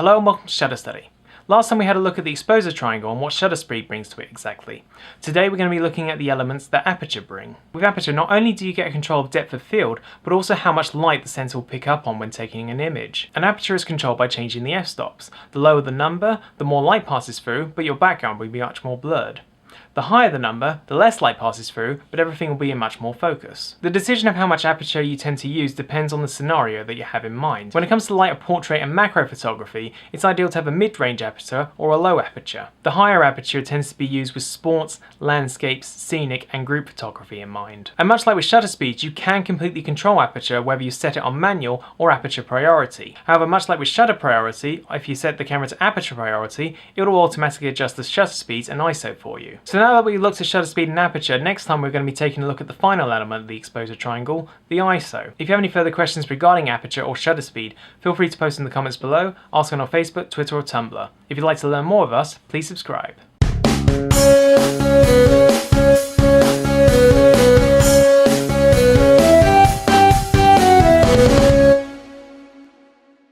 Hello and welcome to Shutter Study. Last time we had a look at the exposure triangle and what shutter speed brings to it exactly. Today we're going to be looking at the elements that aperture bring. With aperture, not only do you get control of depth of field, but also how much light the sensor will pick up on when taking an image. An aperture is controlled by changing the f-stops. The lower the number, the more light passes through, but your background will be much more blurred. The higher the number, the less light passes through, but everything will be in much more focus. The decision of how much aperture you tend to use depends on the scenario that you have in mind. When it comes to light of portrait and macro photography, it's ideal to have a mid-range aperture or a low aperture. The higher aperture tends to be used with sports, landscapes, scenic and group photography in mind. And much like with shutter speeds, you can completely control aperture whether you set it on manual or aperture priority. However, much like with shutter priority, if you set the camera to aperture priority, it will automatically adjust the shutter speeds and ISO for you. So now that we've looked at shutter speed and aperture, next time we're going to be taking a look at the final element of the exposure triangle, the ISO. If you have any further questions regarding aperture or shutter speed, feel free to post in the comments below, ask on our Facebook, Twitter or Tumblr. If you'd like to learn more of us, please subscribe.